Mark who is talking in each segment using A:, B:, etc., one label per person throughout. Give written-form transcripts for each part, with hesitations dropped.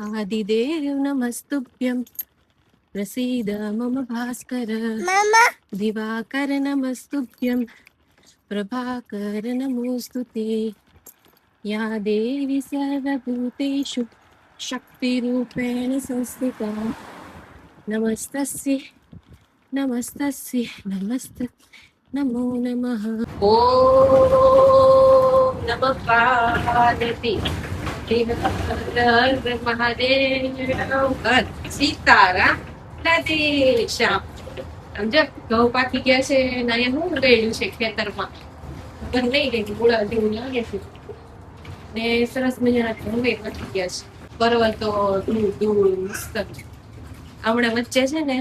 A: आदिदेव नमस्तुभ्यं प्रसीद मम भास्कर दिवाकर नमस्तुभ्यं प्रभाकर नमोऽस्तु ते या देवी सर्वभूतेषु शक्तिरूपेण संस्थिता नमस्तस्यै नमस्तस्यै नमो नमः ॐ नमः पार्वती મહાદેવ સીતારામ રાધે શ્યામ. સમજો ઘઉં પાકી ગયા છે ને અહીંયા શું ગયેલું છે ખેતરમાં ખબર નહીં ગઈ ગોળા જેવું લાગે છે ને સરસ મજાના ઘઉં પાકી ગયા છે. પરવલ તો ધૂળ ધૂળ મસ્ત. હમણાં વચ્ચે છે ને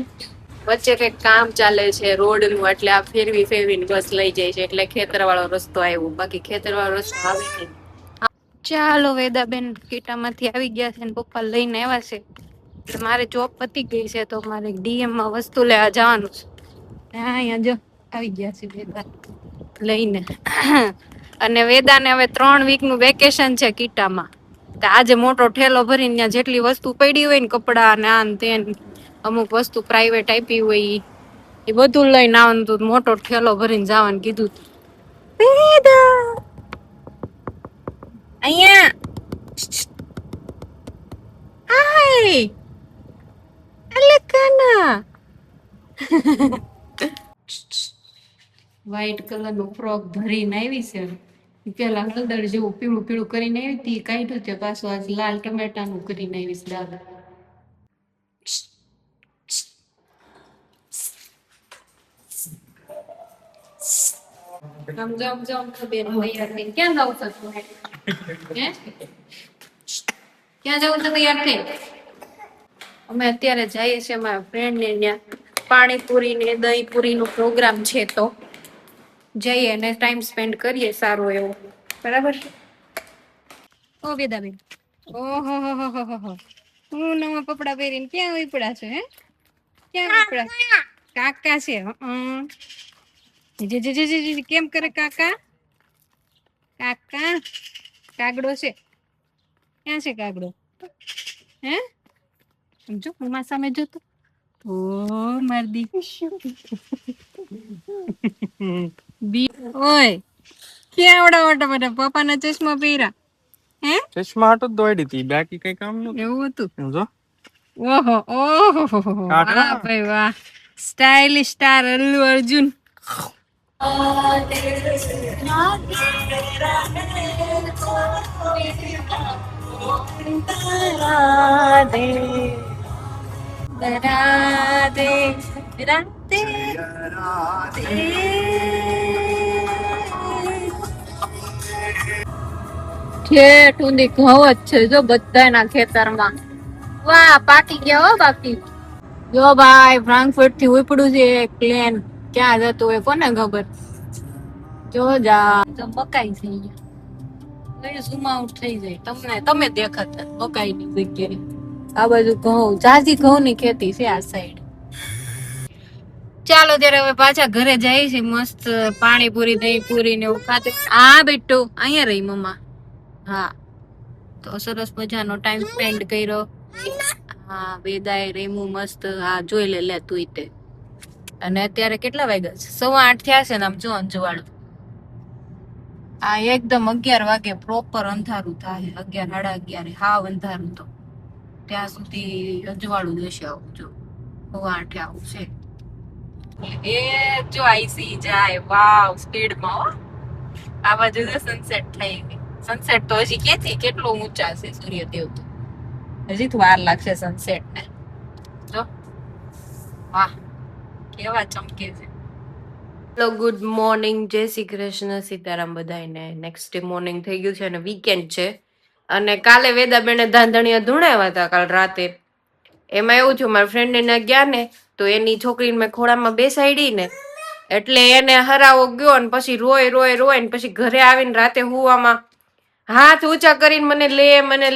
A: વચ્ચે કઈક કામ ચાલે છે રોડ નું એટલે આ ફેરવી ફેરવીને બસ લઈ જાય છે એટલે ખેતર વાળો રસ્તો આવ્યો બાકી ખેતર વાળો રસ્તો આવે નહીં. ચાલો વેદાબેન કીટામાંથી આવી ગયા છે ને પપ્પા લઈને આવ્યા છે એટલે મારે જોબ પતી ગઈ છે તો મારે ડીએમ માં વસ્તુ લેવા જવાનું છે. અહીંયા જો આવી ગયા છે વેદા લઈને અને વેદાને હવે 3 વીક નું વેકેશન છે કીટામાં. તો આજે મોટો ઠેલો ભરીને ત્યાં જેટલી વસ્તુ પડી હોય ને કપડા ને આન તેન અમુક વસ્તુ પ્રાઇવેટ આપી હોય એ બધું લઈને આવવાનું હતું. મોટો ઠેલો ભરીને જવાનું કીધું હતું. વેદા અહીંયા હાય અલકના વ્હાઈટ કલર નો ફ્રોક ભરીને આવી છે. પેલા હળદર જેવું પીળું પીળું કરીને આવી હતી કાઢ્યું છે પાછું આજ લાલ ટમેટા નું કરીને આવી છે દાદા. ક્યાં જાવ છો ક્યાં જવું છે તૈયાર થઈ? અમે અત્યારે જઈએ છીએ અમારા ફ્રેન્ડ ને ત્યાં પાણીપુરી ને દહીં પૂરી નો પ્રોગ્રામ છે તો જઈએ અને ટાઈમ સ્પેન્ડ કરીએ સારો એવો. બરાબર. ઓ વેદાબેન ઓહો હો હો હો હો હું નવા કપડા પહેરીને ક્યાં ઉપડા છો? હે ક્યાં ઉપડા? કાકા છે. કેમ કરે કાકા? કાકા કાગડો છે. ક્યાં છે કાગડો? હે સમજો હું સામે જોતો ઓ મરદી ઓય ક્યાં આવડા મોટા મોટા પપ્પાના ચશ્મા પહેર્યા? હે
B: ચશ્મા હાટો જ દોડી હતી બાકી કઈ કામ નતું.
A: એવું હતું?
B: સમજો.
A: ઓહો ઓહો વાહ ભાઈ વાહ સ્ટાઇલિશ સ્ટાર અલ્લુ અર્જુન. રાધે રાધે રાધે ઠેઠ ઊંધી ઘઉં જ છે જો બધાના ખેતરમાં. વાહ પાકી ગયા હો બાકી. જો ભાઈ ફ્રાંકફર્ટ થી ઉપડ્યું છે એક પ્લેન. ક્યાં જતું હોય કોને ખબર. જો જા બકાઈ થઈ ગયા ઝૂમ આઉટ થઈ જાય તમને તમે દેખાતા બકાઈ ની જગ્યાએ. આ બાજુ ઘઉં જાજી ઘઉં ની ખેતી છે આ સાઈડ. ચાલો ત્યારે હવે પાછા ઘરે જાય છે. મસ્ત પાણીપુરી દહીં પૂરી ને એવું ખાતે. હા બેટુ અહીંયા રહી મમ્મા. હા તો સરસ મજાનો ટાઈમ સ્પેન્ડ કર્યો. હા વેદાએ રેમું મસ્ત. હા જોઈ લે તું તે. અને અત્યારે કેટલા વાગ્યા છે? 8:15 થયા છે ને આમ જો અંજવાળું. આ એકદમ 11 વાગે પ્રોપર અંધારું થાય. 11 સાડા 11 હાવ અંધારું તો ત્યાં સુધી અજવાળું જશે. આવું જો 8:15 આવું છે. એ જો આઈસી જાય વાવ સ્પીડમાં. આ બાજુ સનસેટ થઈ ગઈ. સનસેટ તો હજી કેથી કેટલો ઊંચા છે સૂર્યદેવ તો હજી તો વાર લાગશે સનસેટ ને. જો વાહ કેવા ચમકે છે. હેલો ગુડ મોર્નિંગ જય શ્રી કૃષ્ણ સીતારામ બધાને. નેક્સ્ટ ડે મોર્નિંગ થઈ ગયું છે અને વીકેન્ડ છે. અને કાલે વેદાબેને ધાંધણીયા ધૂણાવ્યા હતા કાલ રાતે. એમાં એવું થયું મારા ફ્રેન્ડ ને ગયા ને તો એની છોકરીને મેં ખોળામાં બેસાડી ને એટલે એને હરાવો ગયો ને પછી રોય ને પછી ઘરે આવીને રાતે હુવામાં હાથ ઊંચા કરીને મને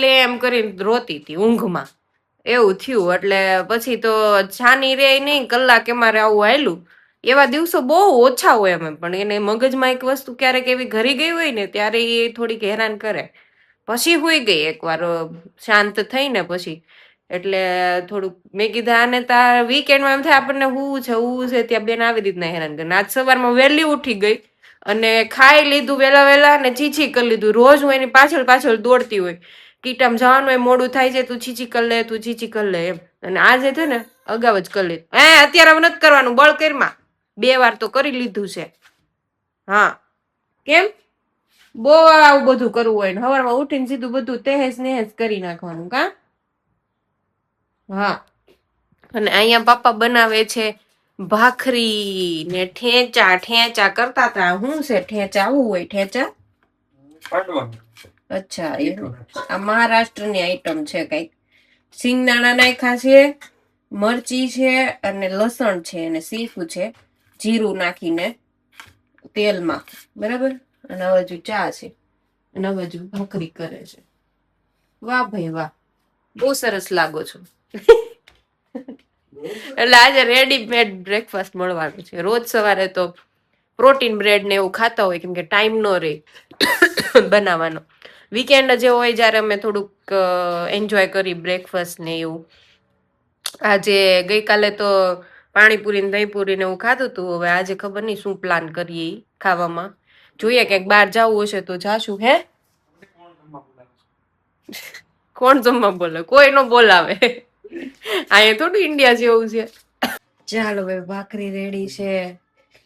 A: લે એમ કરીને રોતી હતી ઊંઘમાં. એવું થયું એટલે પછી તો છાની રે નહીં કલાક અમારે આવું હાલ્યું. એવા દિવસો બહુ ઓછા હોય અમે પણ એને મગજમાં એક વસ્તુ ક્યારેક એવી ઘરી ગઈ હોય ને ત્યારે એ થોડીક હેરાન કરે.
C: પછી હુઈ ગઈ એકવાર શાંત થઈને પછી. એટલે થોડુંક મેં કીધા આને તાર વીકેન્ડમાં એમ થાય આપણને હું છે ત્યાં બેન આવી રીતના હેરાન કરે. આજ સવારમાં વહેલી ઉઠી ગઈ અને ખાઈ લીધું વેલા વેલા અને ચીચી કરી લીધું. રોજ હું એની પાછળ પાછળ દોડતી હોય, કીટામ જવાનું હોય મોડું થાય છે, તું ચીચી કરી લે, તું ચીચી કરી લે એમ. અને આજે છે ને અગાઉ જ કરી લીધું. અત્યારે હવે નથી કરવાનું, બળ કરમાં 2 વાર તો કરી લીધું છે. હા કેમ બહુ આવું બધું કરવું હોય ને સવારમાં ઉઠીને સીધું બધું તહેસ નહેસ કરી નાખવાનું કા. હા અને અહીંયા પપ્પા બનાવે છે ભાખરી ને ઠેચા. ઠેચા કરતા હતા. શું છે ઠેચા? આવું હોય ઠેચા? અચ્છા આ મહારાષ્ટ્રની આઈટમ છે કઈક. સિંગદાણા નાખ્યા છે, મરચી છે અને લસણ છે અને સીખું છે, જીરું નાખીને તેલમાં, બરાબર. અને હજુ ચા છે અને હજુ ભાખરી કરે છે. વાહ ભાઈ વાહ, બહુ સરસ લાગો છો. એટલે આજે રેડીમેડ બ્રેકફાસ્ટ મળવાનું છે. રોજ સવારે તો પ્રોટીન બ્રેડ ને એવું ખાતા હોય કેમ કે ટાઈમ નો રહે બનાવવાનો. વીકેન્ડ જે હોય જ્યારે અમે થોડુંક એન્જોય કરી બ્રેકફાસ્ટ ને એવું. આજે ગઈકાલે તો પાણીપુરી ને દહીંપુરી ને એવું ખાધું હતું. હવે આજે ખબર નહીં શું પ્લાન કરીએ ખાવામાં. જોઈએ ક્યાંક બહાર જવું હશે તો જાશું. હે કોણ જમવા બોલે? કોઈ નો બોલાવે. અહીંયા થોડું ઇન્ડિયા જેવું છે. ચાલો ભાઈ, ભાખરી રેડી છે,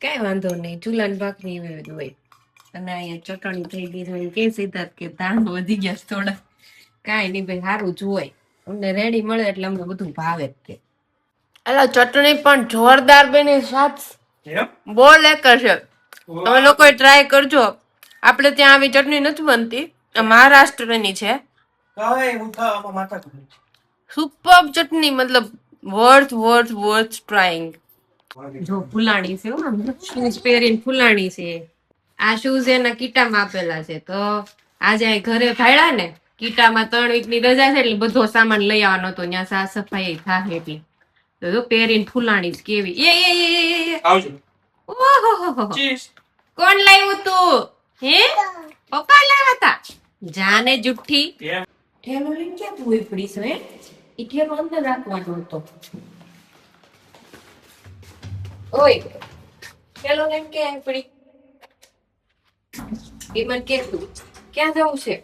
C: કઈ વાંધો નહીં. ચૂલાની ભાખરી એવી હોય. અને અહીંયા ચટણી થઈ ગઈ છે. કે સિદ્ધાર્થ કે ધાણ વધી ગયા થોડા. કાંઈ નહીં ભાઈ, સારું જ હોય. અમને રેડી મળે એટલે અમને બધું ભાવે જ કે. અલા ચટણી પણ જોરદાર બની. સાત બહુ લેકર છે. તમે લોકો ટ્રાય કરજો. આપણે ત્યાં આવી ચટણી નથી બનતી, મહારાષ્ટ્રની છે. સુપર ચટણી, મતલબ વર્થ ટ્રાઈંગ. જો ફૂલાણી છે, શૂઝ પહેરીને ફૂલાણી છે. આ શૂઝ એના કીટામાં આપેલા છે. તો આજે ઘરે ભાડ્યા ને કીટામાં 3 વીકની રજા છે એટલે બધો સામાન લઈ આવવાનો હતો. ત્યાં સાફ સફાઈ થાય એટલે તો પહેરીને ફૂલાણી જ કેવી. ઓહો, કોણ લાવ્યું તું? હે પપ્પા લાવ્યા હતા? જાને જુઠ્ઠી. ઠેલો લઈને ક્યાં તું પડી છે? એ ઠેલો અંદર રાખવાનો હતો. ઓય ઠેલો લઈને ક્યાં પડી? એ મને કે તું ક્યાં જવું છે?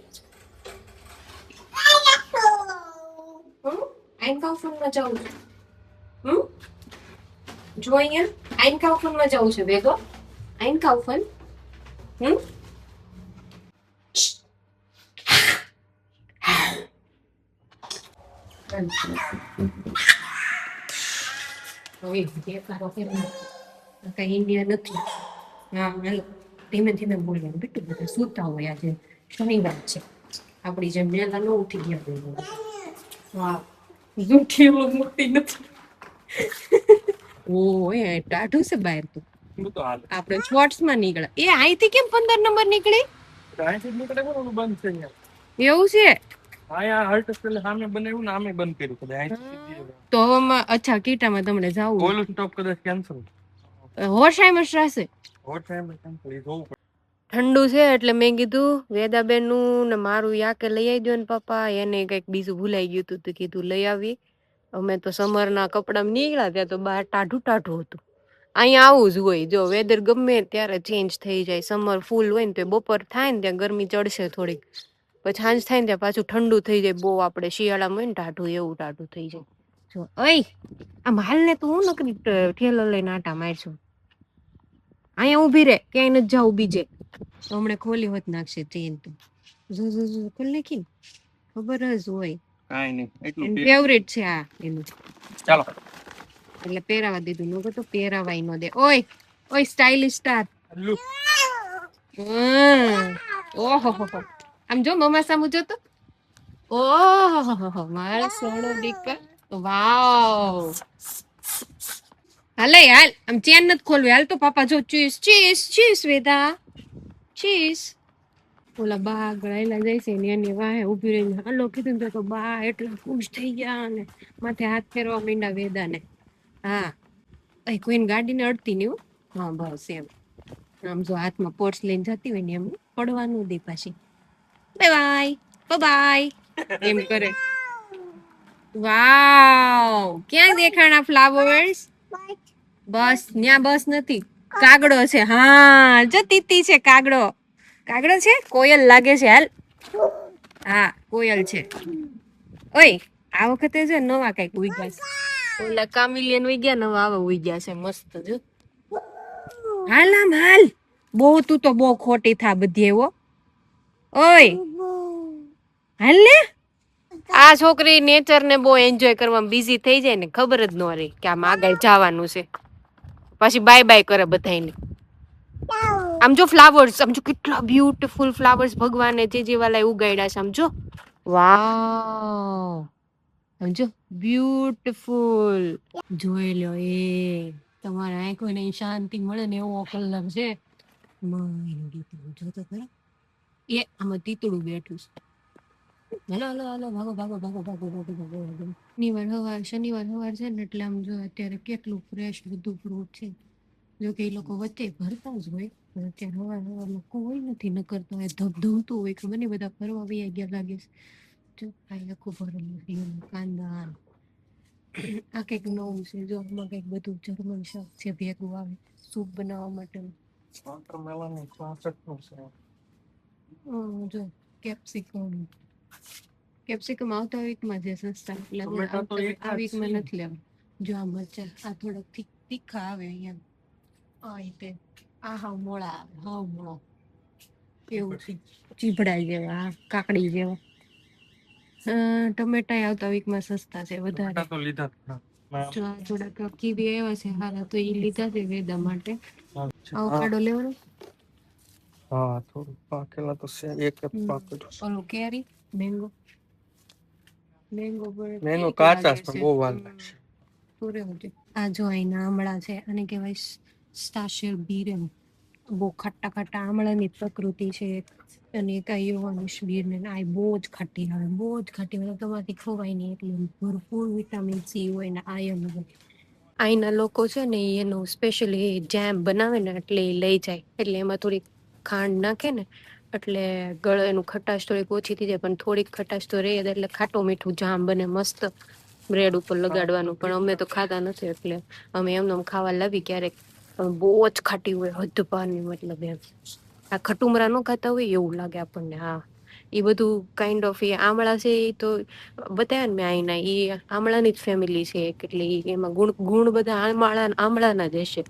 C: આઈનકાઉફનમાં જવું છે. જો અહીંયા આઈનકાઉફનમાં જવું છે ભેગો. આઈનકાઉફન કઈ ઇન્ડિયા નથી. હા હાલો, ધીમે ધીમે બોલવાનું બેટું. બધા સુતા હોય. આજે શનિવાર છે. આપડી જેમ મેલા ન ઉઠી ગયા. હા જૂઠી મૂકતી નથી. ઓય ટાઢું છે બહાર તો. આપણે શોર્ટ્સ માં નીકળે. એ અહીંથી કેમ 15 નંબર નીકળી? એવું છે? તો હવે અચ્છા કીટામાં તમને જાવું હોશાઈમાં રહેશે. ઠંડુ છે એટલે મેં કીધું વેદાબેન નું ને મારું યાકે લઈ આવી દો ને પપ્પા. એને કઈક બીજું ભૂલાઈ ગયું હતું તો કીધું લઈ આવી. અમે તો સમરના કપડામાં નીકળ્યા ત્યાં તો બહાર ટાઢું ટાઢું હતું. અહીંયા આવું જ હોય. જો વેધર ગમે ત્યારે ચેન્જ થઈ જાય. સમર ફૂલ હોય ને તો બપોર થાય ને ત્યાં ગરમી ચડશે થોડીક, પછી સાંજ થાય ને ત્યાં પાછું ઠંડુ થઈ જાય. બહુ આપણે શિયાળામાં હોય ને ટાઢું, એવું ટાઢું થઈ જાય. જો ઓય આમ હાલ ને તું હું નકરી ઠેલો લઈને આટા મારશું. અહીંયા ઊભી રે, ક્યાંય નથી જાવું બીજે. તો હમણાં ખોલી હોત નાખશે ચેન તો. જો ખોલી નાખી ને ખબર જ હોય. ફેવરેટ છે આ એનું. ચાલો એટલે પહેરાવા દીધું. નો તો પહેરાવાય ન દે. ઓય સ્ટાઇલિશ સ્ટાર. ઓહો આમ જો મમ્મા સામુ જો તો. ઓહો મારા સોનો દીકરા. વાવ. હાલે હાલ, આમ ચેન નથી ખોલવી. હાલ તો પાપા જો ચીસ વેદા ચીસ. ઓલા બા ગળાયેલા જાય છે ને એની વાહે ઉભી રહીને હાલો કીધું તો બા એટલા ખુશ થઈ ગયા ને માથે હાથ ફેરવા માંડ્યા વેદાને. હા કોઈને ગાડીને અડતી નહીં. હા બસ એમ. આમ જો હાથમાં પર્સ લઈને જતી હોય ને એમ પડવાનું દે પાછી. Bye bye. બાય એમ કરે. વાવ, ક્યાં દેખાણા ફ્લાવર્સ? બસ ન્યા બસ નથી, કાગડો છે. હા જો તીતી છે, કાગડો કાગડો છે, કોયલ લાગે છે. હાલ, હા કોયલ છે. ઓય આ વખતે છે નવા કઈક ઉઈ ગયા. ઓલા કામિલિયન ઉઈ ગયા, નવા આવા ઉઈ ગયા છે મસ્ત. જો હાલ આમ હાલ, બહુ તું તો બહુ ખોટી થા બધી એવો. ઓય હાલ ને. આ છોકરી નેચર ને બહુ એન્જોય કરવામાં બિઝી થઈ જાય ને, ખબર જ ન રહી કે આમ આગળ જવાનું છે. પછી બાય બાય કરે બધાને. આમ જો ફ્લાવર્સ, આમ જો કેટલા બ્યુટીફુલ ફ્લાવર્સ ભગવાને જે વાલા ઉગાડ્યા છે. આમ જો, વાવ, સમજો બ્યુટીફુલ. જોઈ લો, એ તમારા આંખોને શાંતિ મળે ને એવો કલર છે. જો તો ખરા, એ આમાં તીતડું બેઠું છે. હાલો હાલો હાલો, ભાગો ભાગો ભાગો ભાગો ભાગો ભાગો ભાગો. શનિવાર સવાર છે ને, એટલે આમ જો અત્યારે કેટલું ફ્રેશ બધું ફ્રૂટ છે. જો કે એ લોકો વચ્ચે ભરતા જ હોય, પણ અત્યારે સવારમાં કોઈ નથી નકરતો હોય, ધબધબતું હોય. ખબર નહીં બધા ફરવા વયા ગયા લાગે છે. જો આ આખું ભરેલું છે, કાંદા આ કંઈક નવું છે. જો આમાં કંઈક બધું જર્મન શાક છે ભેગું આવે સૂપ બનાવવા માટે. જો કેપ્સિકમ આવતા વીકમાં જે સસ્તા, એટલે આ વીકમાં નથી લેવા. જો આ મરચા આ થોડાક તીખા આવે અહીંયા. આ હાવ મોળા આવે, હાવ મોળા એવું છે, ચીભડા જેવા, કાકડી જેવા. ટમેટા આવતા વીકમાં સસ્તા છે વધારે. જો આ થોડાક કીવી આવ્યા છે હારા, તો એ લીધા છે વેદા માટે. આવકાડો લેવાનો.
B: હા થોડું પાકેલા તો છે, એક જ પાકેલું છે.
C: ઓલું કેરી, મેંગો
B: મેંગો કાચા છે, બહુ વાર લાગશે.
C: આ જો અહીંના આમળા છે, આને કહેવાય સ્ટાશિયર બીરેમ. બહુ ખાટા ખાટા આમળાની પ્રકૃતિ છે. અને એક આ યુવાનિશ બીર ને, આ બહુ જ ખાટી આવે, બહુ જ ખાટી આવે, તમારાથી ખવાય નહીં. એટલે ભરપૂર વિટામિન સી હોય ને આયર્ન હોય. અહીંના લોકો છે ને, એનું સ્પેશિયલી જેમ બનાવે ને, એટલે એ લઈ જાય. એટલે એમાં થોડીક ખાંડ નાખે ને, એટલે એનું ખટાશ થોડીક ઓછી થઈ જાય, પણ થોડીક ખટાશ તો રહે. એટલે ખાટું મીઠું જામ બને મસ્ત, બ્રેડ ઉપર લગાડવાનું. પણ અમે તો ખાતા નથી, એટલે અમે એમને ખાવા લાવી ક્યારેક. પણ બહુ જ ખાટી હોય, હદપારની. મતલબ એમ આ ખટુમરા ન ખાતા હોય એવું લાગે આપણને. હા, એ બધું કાઇન્ડ ઓફ એ આમળા છે. એ તો બતાવ્યા ને મેં અહીંના, એ આમળાની જ ફેમિલી છે. એટલે એમાં ગુણ બધા આમળાના જ હશે.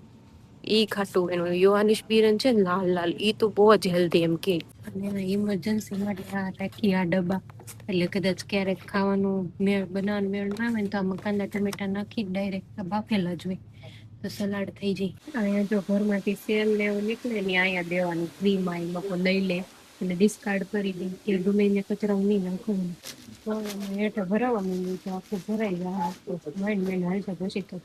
C: ઈ ખાટું એનું યુવાનિશ બીરન છે ને, લાલ લાલ, ઈ તો બહુ જ હેલ્ધી એમ કે. અને ઇમરજન્સી માટે આ રાખી આ ડબ્બા. એટલે કદાચ ક્યારેક ખાવાનું બનાવવાનું મેળ ના આવે ને, તો આમાં કાંદા ટમેટા નાખી ડાયરેક્ટ બાફેલા જ હોય, તો સલાડ થઈ જાય. અહીંયા જો ઘરમાંથી સેલ ને એવું નીકળે ને, અહીંયા દેવાનું ફ્રીમાં. એ લોકો લઈ લે અને ડિસ્કાર્ડ કરી દે. એ ગમે એને કચરા નહીં નાખવાનું, હેઠે ભરાવા માંડ્યું તો આખું ભરાઈ જાય. માંડ હાલશે પછી તો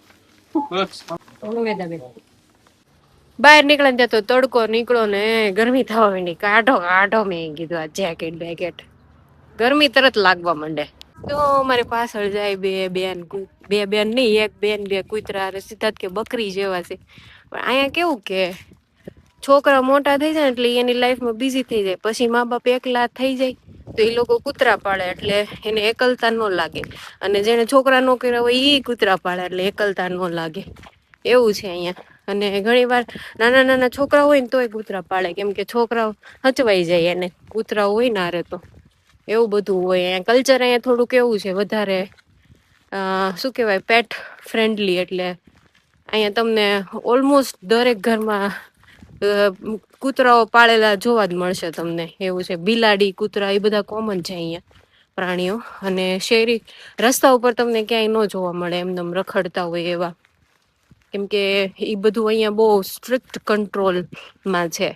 C: બહાર નીકળે ને, તો તડકો નીકળો ને ગરમી થવા માંડી. કાઢો કાઢો, મેં કીધું આ જેકેટ બેકેટ, ગરમી તરત લાગવા માંડે. તો મારી પાછળ જાય બે બેન નહીં, એક બેન, બે કૂતરા. સીધા કે બકરી જેવા છે. પણ અહીંયા કેવું કે છોકરા મોટા થઈ જાય એટલે એની લાઈફમાં બિઝી થઈ જાય. પછી મા બાપ એકલા થઈ જાય તો એ લોકો કૂતરા પાડે, એટલે એને એકલતા ન લાગે. અને જેને છોકરા નો કર્યા હોય એ કૂતરા પાડે, એટલે એકલતા ન લાગે. એવું છે અહીંયા. અને ઘણી વાર નાના નાના છોકરા હોય ને તોય કૂતરા પાડે, કેમ કે છોકરાઓ હચવાઈ જાય એને, કૂતરાઓ હોય ને હારે તો. એવું બધું હોય અહીંયા. કલ્ચર અહીંયા થોડુંક એવું છે વધારે, શું કહેવાય, પેટ ફ્રેન્ડલી. એટલે અહીંયા તમને ઓલમોસ્ટ દરેક ઘરમાં કૂતરાઓ પાળેલા જોવા જ મળશે તમને. એવું છે, બિલાડી, કૂતરા એ બધા કોમન છે અહીંયા પ્રાણીઓ. અને શહેરી રસ્તા ઉપર તમને ક્યાંય ન જોવા મળે એમને રખડતા હોય એવા, કેમ કે એ બધું અહીંયા બહુ સ્ટ્રિક્ટ કંટ્રોલમાં છે.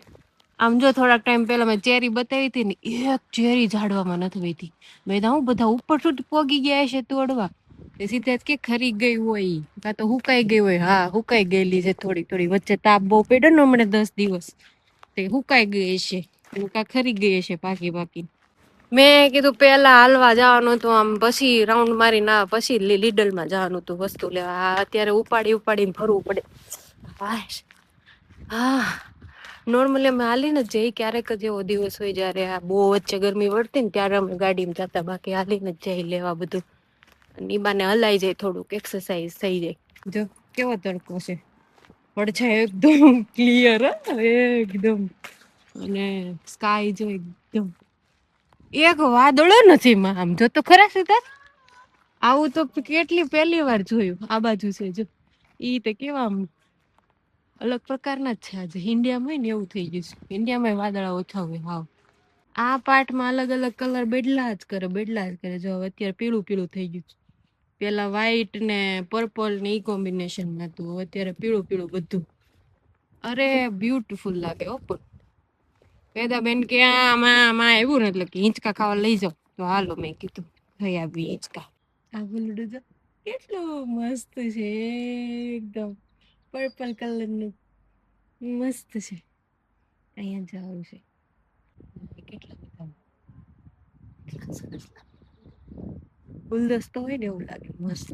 C: આમ જો થોડાક ટાઈમ પહેલા મેં ચેરી બતાવી હતી ને, એક ચેરી ઝાડવામાં નથી વધી. મેં હું બધા ઉપર સુધી પોગી ગયા છે તોડવા, સીધા જ કે ખરી ગઈ હોય, કાં તો હુકાઈ ગઈ હોય. હા, હુકાઈ ગયેલી છે થોડી થોડી. વચ્ચે તાપ બહુ પડ્યો ને હમણાં 10 દિવસ, તે હુકાઈ ગઈ છે, કાં ખરી ગઈ છે પાકી પાકી. મેં કીધું પેલા હાલવા જવાનું હતું આમ, પછી રાઉન્ડ મારીને પછી લીડલમાં જવાનું હતું વસ્તુ લેવા. અત્યારે ઉપાડીને ફરવું પડે. હા, નોર્મલી અમે હાલીને જ જઈએ, ક્યારેક જ એવો દિવસ હોય જ્યારે આ બહુ વચ્ચે ગરમી પડતી ને ત્યારે અમે ગાડીમાં જતા, બાકી હાલીને જ જઈ લેવા બધું. અને ઈ બાને હલાઈ જાય, થોડુંક એક્સરસાઇઝ થઈ જાય. જો કેવો તડકો છે, પડછાયો એકદમ ક્લિયર, એકદમ. અને સ્કાય જો એકદમ એક વાદળો નથી માં, આમ જો તો ખરા સીધા. આવું તો કેટલી પહેલી વાર જોયું. આ બાજુ છે જો, ઈ તો કેવા આમ અલગ પ્રકારના જ છે. આજે ઇન્ડિયામાં હોય ને એવું થઈ ગયું છે. ઇન્ડિયામાં વાદળા ઓછા હોય હાવ. આ પાર્ટમાં અલગ અલગ કલર બેડલા જ કરે. જો હવે અત્યારે પીળું પીળું થઈ ગયું છે. પેલા વ્હાઈટ ને પર્પલ ને ઈ કોમ્બિનેશન હતું, હવે અત્યારે પીળું પીળું બધું. અરે બ્યુટીફુલ લાગે હો. પણ વેદાબેન કે આમાં આવ્યું ને એટલે કે હિંચકા ખાવા લઈ જાઓ, તો હાલો મેં કીધું થઈ આવી હિંચકા. આ બોલું જો કેટલું મસ્ત છે, એકદમ પર્પલ કલરનું મસ્ત છે. અહીંયા જવું છે. કેટલા બધા સરસ ગુલદસ્તો હોય ને એવું લાગે, મસ્ત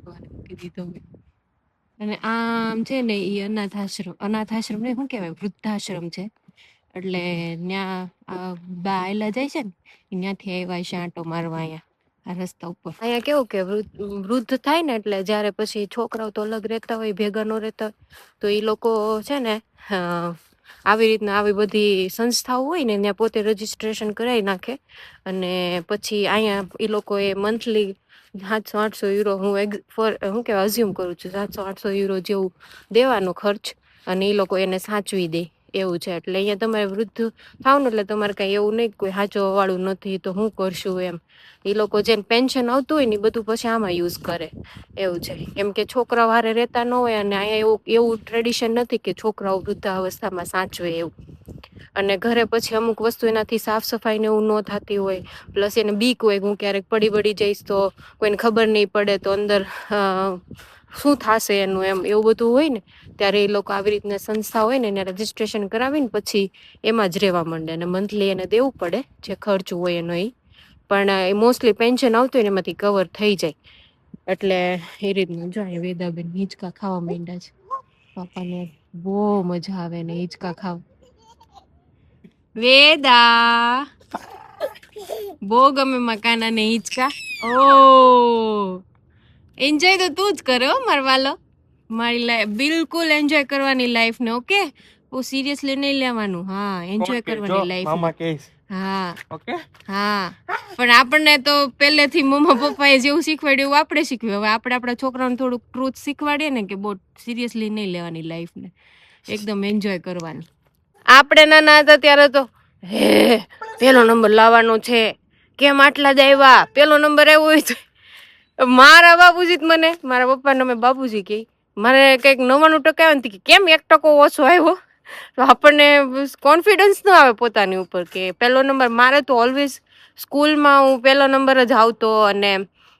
C: મૂકી દીધો મેં. અને આમ છે ને ઈ અનાથ આશ્રમ ને શું કહેવાય, વૃદ્ધાશ્રમ છે. એટલે ત્યાં બા આયલા જાય છે ને, ત્યાંથી આવ્યા છે આંટો મારવા અહીંયા આ રસ્તા ઉપર. અહીંયા કેવું કે વૃદ્ધ થાય ને એટલે જ્યારે પછી છોકરાઓ તો અલગ રહેતા હોય, ભેગા ન રહેતા હોય, તો એ લોકો છે ને આવી રીતના આવી બધી સંસ્થાઓ હોય ને ત્યાં પોતે રજીસ્ટ્રેશન કરાવી નાખે. અને પછી અહીંયા એ લોકોએ મંથલી 700-800 યુરો, હું કે અઝ્યુમ કરું છું 700-800 યુરો જેવું દેવાનો ખર્ચ, અને એ લોકો એને સાચવી દે એવું છે. એટલે અહીંયા તમારે વૃદ્ધ થાવ ને એટલે તમારે કાંઈ એવું નહીં કોઈ સાચવવા વાળું નથી તો શું કરશું એમ. એ લોકો જેમ પેન્શન આવતું હોય ને બધું પછી આમાં યુઝ કરે એવું છે. કેમ કે છોકરાઓ હારે રહેતા ન હોય, અને અહીંયા એવું ટ્રેડિશન નથી કે છોકરાઓ વૃદ્ધાવસ્થામાં સાચવે એવું. અને ઘરે પછી અમુક વસ્તુ એનાથી સાફ સફાઈ ને એવું ન થતી હોય, પ્લસ એને બીક હોય હું ક્યારેક પડી જઈશ તો કોઈને ખબર નહીં પડે તો અંદર શું થશે એનું, એમ એવું બધું હોય ને. ત્યારે એ લોકો આવી રીતના સંસ્થા હોય ને એને રજીસ્ટ્રેશન કરાવીને પછી એમાં જ રહેવા માંડે, અને મંથલી એને દેવું પડે જે ખર્ચ હોય એનો. પણ એ મોસ્ટલી પેન્શન આવતું હોય ને એમાંથી કવર થઈ જાય. એટલે એ રીતનું જાય. વેદાબેન હિંચકા ખાવા માંડ્યા છે. પપ્પાને બહુ મજા આવે ને હિંચકા ખાવા. વેદા બહુ ગમે મકાના ને હિંચકા. ઓ એન્જોય તો તું જ કરે હો મારો વાલો. મારી લાઈફ બિલકુલ એન્જોય કરવાની લાઈફ ને, ઓકે? બહુ સિરિયસલી નહીં લેવાનું. હા, એન્જોય કરવાની લાઈફ.
B: મામા કહીશ.
C: હા
B: ઓકે.
C: હા, પણ આપણને તો પહેલેથી મમ્મા પપ્પાએ જેવું શીખવાડ્યું એવું આપણે શીખવ્યું. હવે આપણે આપણા છોકરાઓને થોડુંક ટ્રુથ શીખવાડીએ ને કે બહુ સિરિયસલી નહીં લેવાની લાઈફને, એકદમ એન્જોય કરવાની. આપણે નાના હતા ત્યારે તો પેલો નંબર લાવવાનો છે, કેમ આટલા જ આવ્યા, પેલો નંબર આવ્યો હોય તો મારા બાબુજી જ મને, મારા પપ્પાને અમે બાબુજી કહી, મારે કંઈક 99% આવે ને કેમ 1% ઓછો આવ્યો. તો આપણને કોન્ફિડન્સ ન આવે પોતાની ઉપર કે પહેલો નંબર. મારે તો ઓલવેઝ સ્કૂલમાં હું પહેલો નંબર જ આવતો, અને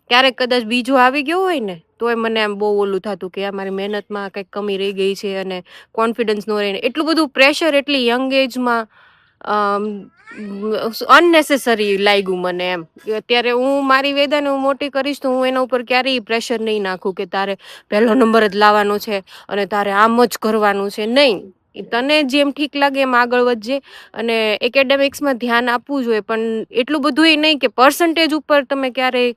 C: ક્યારેક કદાચ બીજો આવી ગયો હોય ને તોય મને આમ બહુ ઓલું થતું કે મારી મહેનતમાં કંઈક કમી રહી ગઈ છે, અને કોન્ફિડન્સ ન રહીને એટલું બધું પ્રેશર એટલી યંગ એજમાં અનનેસેસરી લાગ્યું મને એમ. અત્યારે હું મારી વેદાને હું મોટી કરીશ તો હું એના ઉપર ક્યારેય પ્રેશર નહીં નાખું કે તારે પહેલો નંબર જ લાવવાનો છે અને તારે આમ જ કરવાનું છે. નહીં, તને જેમ ઠીક લાગે એમ આગળ વધજે, અને એકેડેમિક્સમાં ધ્યાન આપવું જોઈએ, પણ એટલું બધું એ નહીં કે પર્સન્ટેજ ઉપર તમે ક્યારેય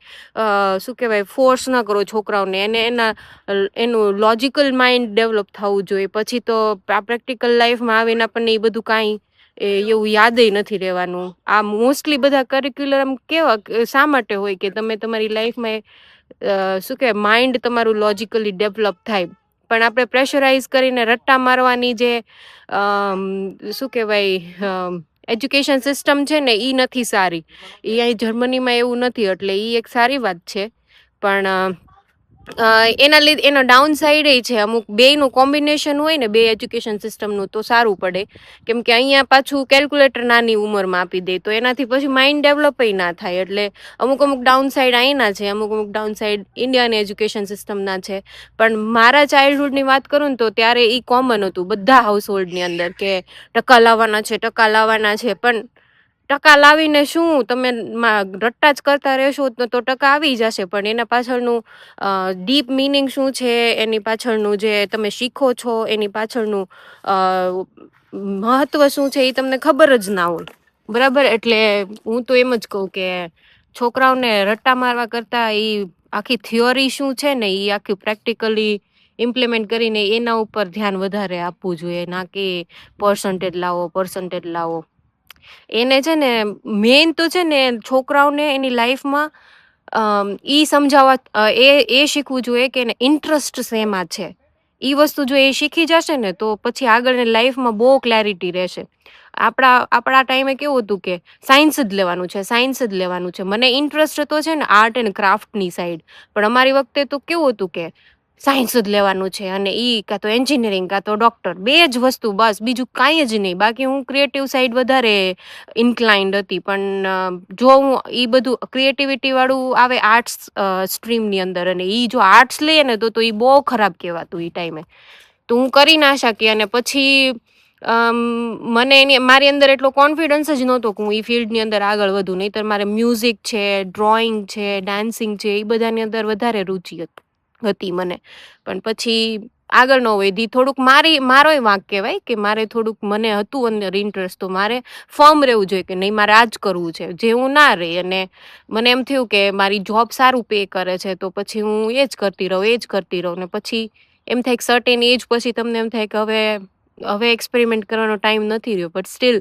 C: શું કહેવાય ફોર્સ ન કરો છોકરાઓને. એનું લોજિકલ માઇન્ડ ડેવલપ થવું જોઈએ. પછી તો આ પ્રેક્ટિકલ લાઈફમાં આવીને આપણને એ બધું કાંઈ એવું યાદય નથી રહેવાનું. આ મોસ્ટલી બધા કરિક્યુલર આમ કેવા શા માટે હોય કે તમે તમારી લાઈફમાં શું કહેવાય માઇન્ડ તમારું લોજિકલી ડેવલપ થાય. પણ આપણે પ્રેશરાઇઝ કરીને રટ્ટા મારવાની જે શું કહેવાય એજ્યુકેશન સિસ્ટમ છે ને એ નથી સારી. એ અહીં જર્મનીમાં એવું નથી, એટલે એ એક સારી વાત છે. પણ એના લીધે એનો ડાઉન સાઈડ એ છે, અમુક બેયનું કોમ્બિનેશન હોય ને બે એજ્યુકેશન સિસ્ટમનું તો સારું પડે. કેમ કે અહીંયા પાછું કેલ્ક્યુલેટર નાની ઉંમરમાં આપી દે તો એનાથી પછી માઇન્ડ ડેવલપ ના થાય. એટલે અમુક ડાઉન સાઈડ અહીંના છે, અમુક ડાઉન સાઈડ ઇન્ડિયાની એજ્યુકેશન સિસ્ટમના છે. પણ મારા ચાઇલ્ડહુડની વાત કરું ને તો ત્યારે એ કોમન હતું બધા હાઉસહોલ્ડની અંદર કે ટકા લાવવાના છે. પણ ટકા લાવીને શું તમે રટ્ટા જ કરતા રહેશો તો ટકા આવી જશે, પણ એના પાછળનું ડીપ મિનિંગ શું છે, એની પાછળનું જે તમે શીખો છો, એની પાછળનું મહત્વ શું છે એ તમને ખબર જ ના હોય, બરાબર. એટલે હું તો એમ જ કહું કે છોકરાઓને રટ્ટા મારવા કરતા એ આખી થિયોરી શું છે ને એ આખી પ્રેક્ટિકલી ઇમ્પ્લિમેન્ટ કરીને એના ઉપર ધ્યાન વધારે આપવું જોઈએ, ના કે પર્સન્ટેજ લાવો. એને છે ને મેઇન તો છે ને છોકરાઓને એની લાઈફમાં ઈ સમજાવવા એ શીખવું જોઈએ કે એને ઇન્ટરેસ્ટ શેમાં છે. ઈ વસ્તુ જો એ શીખી જશે ને તો પછી આગળની લાઈફમાં બહુ ક્લેરિટી રહેશે. આપણા ટાઈમે કેવું હતું કે સાયન્સ જ લેવાનું છે. મને ઇન્ટરેસ્ટ તો છે ને આર્ટ એન્ડ ક્રાફ્ટની સાઈડ, પણ અમારી વખતે તો કેવું હતું કે સાયન્સ જ લેવાનું છે અને ઈ કાં તો એન્જિનિયરિંગ કાં તો ડોક્ટર, બે જ વસ્તુ બસ, બીજું કાંઈ જ નહીં. બાકી હું ક્રિએટિવ સાઈડ વધારે ઇન્ક્લાઇન્ડ હતી, પણ જો હું ઈ બધું ક્રિએટિવિટી વાળું આવે આર્ટ્સ સ્ટ્રીમની અંદર, અને ઈ જો આર્ટ્સ લઈએ ને તો ઈ બહુ ખરાબ કહેવાતું ઈ ટાઈમે. તો હું કરી ના શકી, અને પછી મને મારી અંદર એટલો કોન્ફિડન્સ જ નહોતો કે હું ઈ ફિલ્ડની અંદર આગળ વધું. નહીંતર મારે મ્યુઝિક છે, ડ્રોઈંગ છે, ડાન્સિંગ છે, એ બધાની અંદર વધારે રુચિ હતી મને. પણ પછી આગળ ન વધી. થોડુંક મારોય વાંક કહેવાય કે મારે થોડુંક મને હતું અંદર ઇન્ટરેસ્ટ, તો મારે ફર્મ રહેવું જોઈએ કે નહીં મારે આ જ કરવું છે, જે હું ના રહી. અને મને એમ થયું કે મારી જોબ સારું પે કરે છે તો પછી હું એ જ કરતી રહું. ને પછી એમ થાય કે સર્ટેન એજ પછી તમને એમ થાય કે હવે એક્સપેરિમેન્ટ કરવાનો ટાઈમ નથી રહ્યો. બટ સ્ટીલ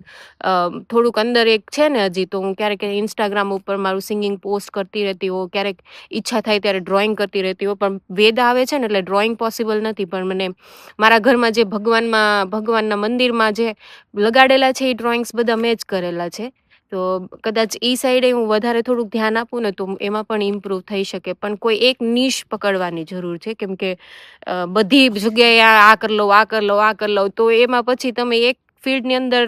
C: થોડુંક અંદર એક છે ને હજી. તો હું ક્યારેક ઇન્સ્ટાગ્રામ ઉપર મારું સિંગિંગ પોસ્ટ કરતી રહેતી હોઉં, ક્યારેક ઈચ્છા થાય ત્યારે ડ્રોઈંગ કરતી રહેતી હોઉં. પણ વેદ આવે છે ને એટલે ડ્રોઈંગ પોસિબલ નથી. પણ મને મારા ઘરમાં જે ભગવાનના મંદિરમાં જે લગાડેલા છે એ ડ્રોઈંગ્સ બધા મેં જ કરેલા છે. તો કદાચ ઈ સાઈડે હું વધારે થોડુંક ધ્યાન આપું ને તો એમાં પણ ઇમ્પ્રૂવ થઈ શકે. પણ કોઈ એક નીશ પકડવાની જરૂર છે, કેમ કે બધી જગ્યાએ આ કર લઉં તો એમાં પછી તમે એક ફિલ્ડની અંદર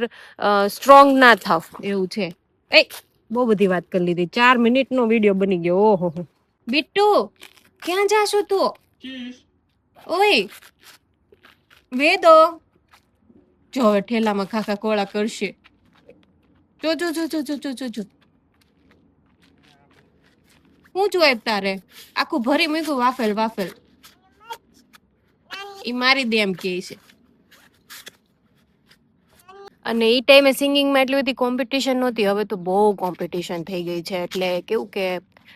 C: સ્ટ્રોંગ ના થાવ એવું છે. બહુ બધી વાત કરી લીધી. 4 મિનિટનો વિડીયો બની ગયો. ઓહો બિટ્ટુ, ક્યાં જાશો તું? ઓય વેદો, જો હવે ઠેલામાં ખાખા કોળા કરશે. જો હું જોઈ તારે આખું ભરી મૂક્યું વાફેલ. ઈ મારી દે એમ કે છે. અને ઈ ટાઈમે સિંગિંગમાં એટલી બધી કોમ્પિટિશન નહોતી. હવે તો બહુ કોમ્પિટિશન થઈ ગઈ છે. એટલે કેવું કે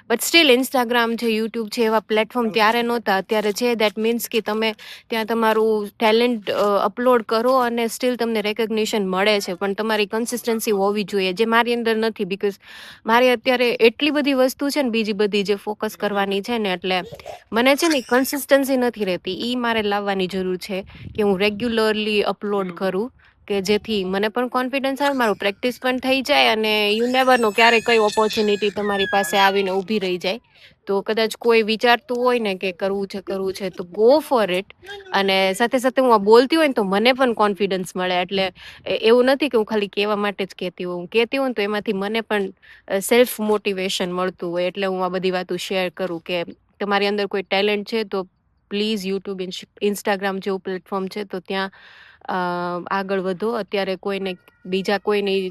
C: બટ સ્ટીલ ઇન્સ્ટાગ્રામ છે, યુટ્યુબ છે, એવા પ્લેટફોર્મ ત્યારે નહોતા, અત્યારે છે. દેટ મીન્સ કે તમે ત્યાં તમારું ટેલેન્ટ અપલોડ કરો અને સ્ટીલ તમને રેકગ્નિશન મળે છે. પણ તમારી કન્સિસ્ટન્સી હોવી જોઈએ, જે મારી અંદર નથી. બિકોઝ મારી અત્યારે એટલી બધી વસ્તુ છે ને બીજી બધી જે ફોકસ કરવાની છે ને, એટલે મને છે ને કન્સિસ્ટન્સી નથી રહેતી. ઈ મારે લાવવાની જરૂર છે કે હું રેગ્યુલરલી અપલોડ કરું, કે જેથી મને પણ કોન્ફિડન્સ આવે, મારું પ્રેક્ટિસ પણ થઈ જાય. અને યુ નેવર નો ક્યારે કઈ ઓપોર્ચ્યુનિટી તમારી પાસે આવીને ઊભી રહી જાય. તો કદાચ કોઈ વિચારતું હોય ને કે કરવું છે તો ગો ફોર ઇટ. અને સાથે સાથે હું આ બોલતી હોય ને તો મને પણ કોન્ફિડન્સ મળે. એટલે એવું નથી કે હું ખાલી કહેવા માટે જ કહેતી હોઉં ને તો એમાંથી મને પણ સેલ્ફ મોટિવેશન મળતું હોય. એટલે હું આ બધી વાતો શેર કરું કે તમારી અંદર કોઈ ટેલેન્ટ છે તો પ્લીઝ યુટ્યુબ, ઇન્સ્ટાગ્રામ જેવું પ્લેટફોર્મ છે તો ત્યાં આગળ વધો. અત્યારે બીજા કોઈની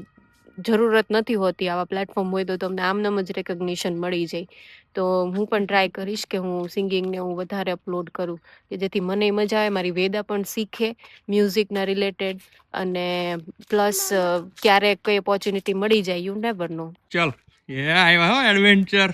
C: જરૂરત નથી હોતી. આવા પ્લેટફોર્મ હોય તો તમને આમનામ જ રેકગ્નિશન મળી જાય. તો હું પણ ટ્રાય કરીશ કે હું સિંગિંગને હું વધારે અપલોડ કરું, કે જેથી મને મજા આવે, મારી વેદા પણ શીખે મ્યુઝિકના રિલેટેડ. અને પ્લસ ક્યારેક કઈ ઓપોર્ચ્યુનિટી મળી જાય, યુ નેવર નો.
B: ચાલ એ આવ્યા હો એડવેન્ચર.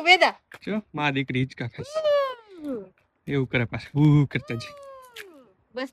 C: વેદા
B: જો માં દીકરી હિંચકા ખાય એવું કરે પાછું કરતા જાય.
C: બસ.